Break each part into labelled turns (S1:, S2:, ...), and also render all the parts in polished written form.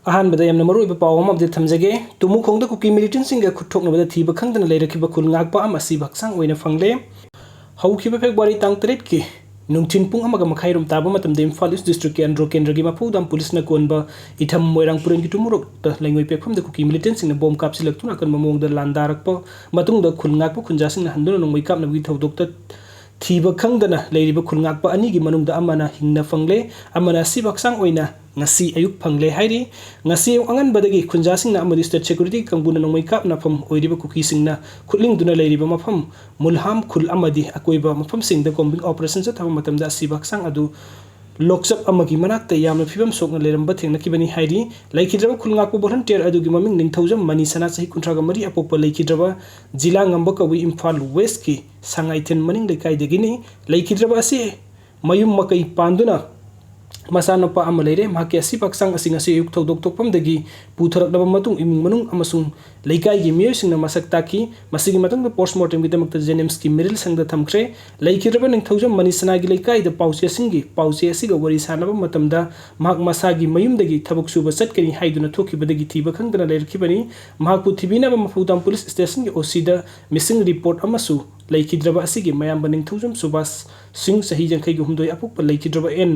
S1: अहानबदा यamna maruiba paw am update thamjage tumu khongda kuki militant singa khuthoknabada thiba khangdana leirakhiba khul ngakpa am asi baksang oina fangle haukiba February tang 3 ki nungchin pung amaga makhairum taba matamde Imphal East District ke andro kendra gi mapudam police na konba itham moirang puren gi tumurok ta lengoi pekpham da kuki militant singna bom kapsilak tuna kan mamong da landarak pa matung da khul ngakpa khunja singna handuna nongmai kap na gi thodok ta thiba khangdana leiriba khul ngakpa ani gi manung da amana hingna fangle amana si baksang oina ngasi ayuk phangle hairi ngasi angan badagi khunja singna amadi state security kangbuna nongmai kap na pham oiriba kuki singna khutling duna leiriba mafam mulham khul amadi akoiba mafam singda combing operation sa thaba matamda sibak sang adu loksap amagi manakta yamna phibam sokna leramba thengna kibani hairi laikhidraba khulngakpo volunteer adugi maming ningthaujam mani sana sahi kuntraga mari apokpa laikhidraba jila ngamba kawi Imphal West ki sangaithen maning lekai degini laikhidraba ase mayum makai panduna masana pa amalere mahaki asi paksang asing asi yuk thodok tokpam dagi putharakdaba matung iming manung amasung leikai gi miyo singna masak taki masigi matang da postmortem gi damakta jenems ki miril sangda thamkhre leikhiraba ning thaujam mani sana gi leikai da pauche singi pauche asiga wari sanaba matamda mahak masagi mayum dagi thabuk suba satkani haiduna thokiba dagi thiba khangdana leirkhibani mahak pu thibina ba mafudam police station gi osida missing report amasu leikidraba asigi mayam baning thaujam subas sing sahi jangkai gi humdoi apuk leikidraba en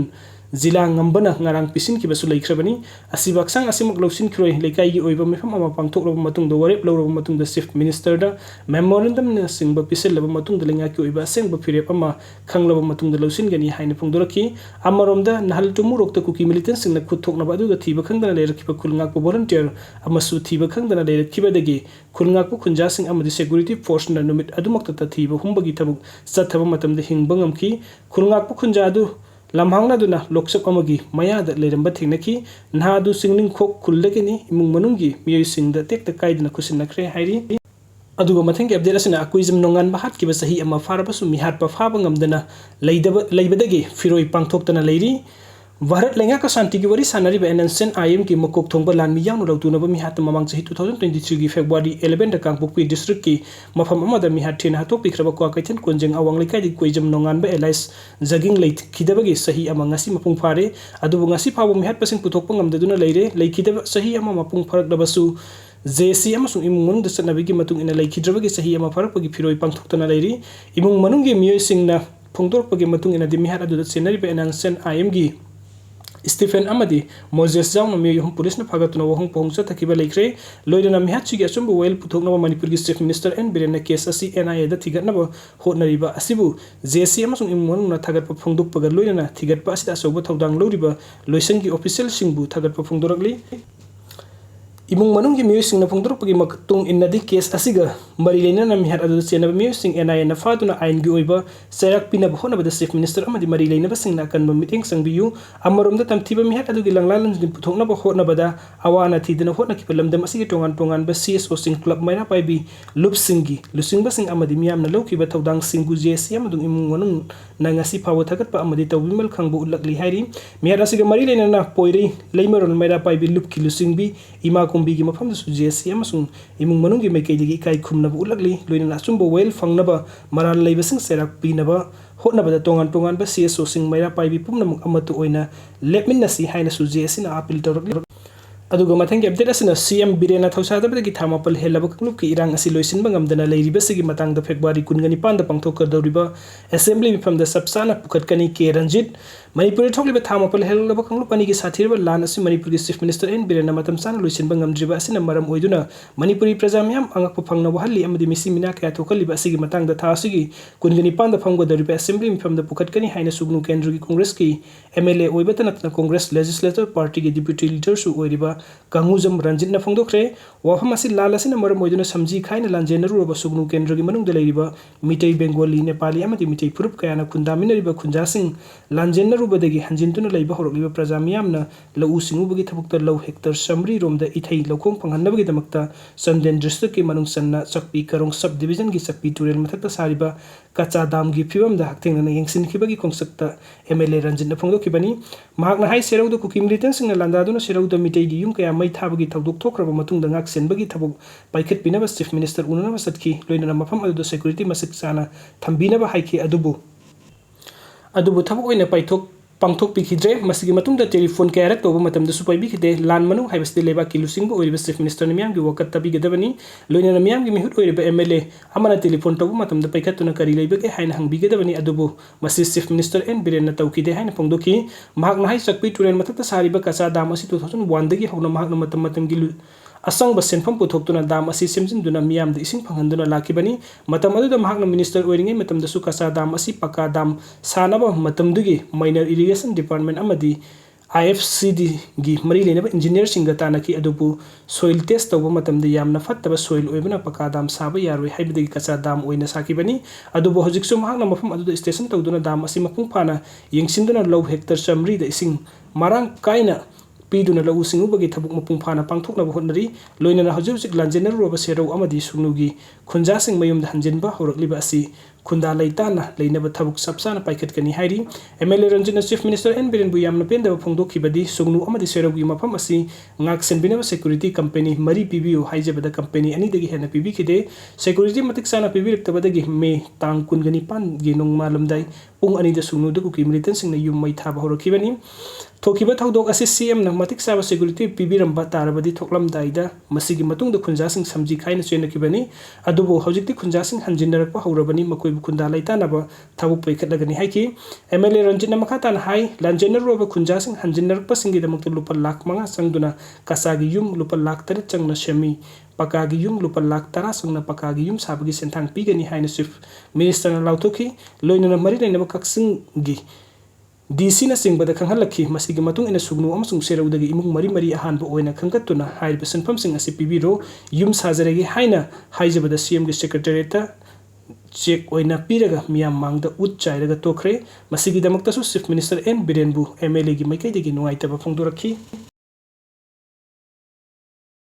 S1: जिला ngambana ngarang pisin ki basu laikhrabani asibak sang asimuk lawsin khroi lekai gi oiba mefam ama pangthok rob matung do warep lawrob matung da chief minister da memorandum na singba pisel laba matung da lenga ki oiba sengba phirep ama khanglaba matung da lawsin gani haina phungdoraki amarom da nahal tumu rokta kuki militant singna khuthok na badu da thiba khangdana lerakhiba khulngak po volunteer amasu thiba khangdana lerakhiba dagi khulngak po khunja sing amadi security force na numit adumakta ta thiba humbagi thabuk sathaba matam da hingbangam ki khulngak po khunja adu lamhangna duna loksap amagi maya da leramba thingnaki nha du singning khok khullagini imung manunggi miyoi singda tekta kaidna khusinakre hairi aduga mathangi update asina akuizam nongan bahat ki basahi ama farabasu mihat pa faba ngamdana leibadagi firoi pangthoktana leiri Bharat लेंगा का शांति की worry सानरी एनएनसन IM की मकोक थोंग लान मियां रौतुनब मिहात ममांग सही 2023 की February 11 the Kangpokpi district की मफम अमद मिहात then हातो पिखरब को कैथन कोंजेंग अवांग लेकाय दि कोइजम नोंगान बे alias jogging lathe खिदबगी सही अमा ngasi मपुंग फारे अदुबु ngasi फाबो मिहात pushing पुथोकप ngamdaduna leire leikidab सही अमा मपुंग फरक दबसु JC अमसुंग इमुंग मनुंग दसनबगी मतुंग इन लेखिद्रबगी सही अमा फरकपगी फिरोय पांगथोक्तना लेरि इमुंग मनुंग गे मियोय सिंगना फोंगदोरपगी मतुंग इन दि मिहात अदुद सेनरी बे एनएनसन आईएम गी Stephen Amadi Moses Jang no miyom police na phagatuna wahong pohongsa thakiba leikre loidana mihat chigi asumbu wel puthokna Manipur gi chief minister N Biren na case asi NIA da thigatna ba hotnariba asibu JC amasung imon na thagat pa phongdok paga loidana thigat pa asida soba thodang loriba loisang gi official singbu thagat pa phongdorakli imung manung gi music na phongdorok pagi maktung inadi case asiga mari leina na mihat adu sena music NIA na faduna ain gi oiba sayak pina bhona bada chief minister amadi mari leina ba singna kan ba meeting sangbiyu amarom da tamthiba mihat adu gi langlalan din puthokna ba hotna bada awana thidina hotna ki pelamdam asigi tongan tongan ba CSO sing club maina pai bi lup singi lusing ba sing amadi miyam na loki ba thodang singu JC amadung imung manung na ngasi pawo thagat pa amadi tawbimal khangbu ulakli hairi mihat asiga mari leina na poiri leimaron maina pai bi lup ki lusing bi ima kumbi gi mafam su JC amasung imung manung gi mekai digi kai khumna bu ulakli loina na sumbo wel fangnaba maral leibasing serak pinaba hotna bada tongan tongan ba CSO sing maira pai bi pumna muk amatu oina lepmin na si haina su JC na appeal tawrakli aduga mathangi update asina CM Birena Thausa da gi thamapal helaba klub ki irang asi loisin bangam dana leiriba sigi matang da February 19 da pangthok dawriba assembly from the subsana pukatkani ke Ranjit Manipur thokliba thamapal helaba klub ani gi sathirba lan asi Manipur gi chief minister N Birena matam sana loisin bangam driba asina maram oiduna Manipuri prajamyam angak phangna wahalli amadi misi mina kya thokaliba sigi matang da tha sigi 19 da phanggo dawriba assembly from the pukatkani haina sugnu kendra gi congress ki MLA oibatana congress legislative party gi deputy leader su oiriba Kanguzam Ranjit na phongdokre wafamasi lalasina maram oiduna samji khaina lanjenaru roba sugnu kendra gi manung deleiriba Mitei Bengali Nepali amadi Mitei purup kayana kundaminariba khunjasing lanjenaru badagi hanjintuna leiba horokliba prajamyamna lau singubagi thabukta lau hector samri romda ithai lokong panghanabagi damakta Sanden district ki manung sanna Sakpi Karong sub division gi Sakpi Turel mathakta sariba kacha dam gi phibam da hakthengna yengsin khibagi kongsakta MLA Ranjit na phongdokibani mahakna hai serau da kukim militant singna landaduna serau da Mitei gi yum kaya mai thabagi thodok thokraba matung da ngak senbagi thabuk paikhet pinaba chief minister unana satki loina mafam adu security masik sana thambina ba haiki adubu thabuk oina पांथोकपीखिद्रे मसिगी मतुंगदा telephone कयारक तोबा मतमदसु पाइबिखिदे लान मनु हाइबसते लेबाकी लुसिंगबो ओइरिबा चीफ मिनिस्टर मियामगी वकत तबिगदबनी लोइना मियामगी मिहुत ओइरिबा एमएलए अमना टेलीफोन तोबा मतमदा पैखतुना करी लेबगे हाइना हंगबिगदबनी अदुबु मसि चीफ मिनिस्टर एन बिरेन तौकिदे हाइना फोंदोकी महाकना हाइ सकपी तुरेन मतता सारिबा कचा दाम असि 2001 दगी हौना महाकना मतमतमगी असंग सेंफम पुथोक्तुना दाम असि सेमजिनदुना मियामदा इसिंग फंगंदुना लाखिबनी मतम अदुदा महाकना मिनिस्टर ओइरिंगे मतमदसु कचा दाम असि पक्का दाम सानबा मतमदुगी माइनर इरिगेशन डिपार्टमेंट अमदी IFCD गी मरी लेनबा इंजीनियर सिंगा तानकी अदुबु सोइल टेस्ट तौबा मतमदा यामना फत्तबा सोइल ओइबना पक्का दाम साबा यारोय हाइबदगी कचा दाम ओइना साकिबनी अदुबु हजिकसु महाकना मफम अदुदा स्टेशन तौदुना दाम असि मपुंग फाना यंगसिंदुना लौ हेक्टर चमरी द इसिंग मारांग काइना पीदुना लघु सिंगुबगी थबुक मपुंग फाना पांथोकनबा होनरी लोइना हजिक लांजेनरुबा सेरौ अमदी सुनुगी खुंजासिंग मयुमदा हंजिनबा हौरकलिबा असि खुंदा लैताना लेनबा थबुक सबसाना पाइखतकनी हाइरी एमएलए रंजिना चीफ मिनिस्टर एन बिरेनबु यामना पेंदबा फोंदोखिबदी सुगनु अमदी सेरौगी मफम असि ngak senbinaba security company mari pibiu haijabada company ani dagi hena pibikide security matik sana pibirektabadagi me tang kungani pan gi nongma lamdai pung ani da sugnu da kuki militant singna yum mai thaba horokibani thokiba thodok asi CM na matik saba security pibiramba tarabadi thoklamdai da masigi matung da khunja sing samji khaina chenakibani adubo hojikti khunja sing hanjinarakpa haurabani makoi khunda laitana ba thabuk paikhatlagani haiki MLA Ranjina Makhatan hai lanjenar roba khunja sing hanjinarakpa singi da maktu lupa lakh manga sangduna kasagi yum lupa lakh tare changna shemi pakagi yum lupa lakh tara sangna pakagi yum sabagi sentang pigani haina chief minister na lautoki loinana mari na kaksing gi DC na singbada khanghalakhi masigi matung ina sugnu amasung seraudagi imung mari mari ahan bo oina khangkatuna hairiba senfam sing asi pibiro yum sajaregi haina haijabada CM gi secretary ta check oina piraga miyam mangda ut chairaga tokre masigi damakta su chief minister N Birenbu MLA gi maikai degi nuaitaba phongdorakhi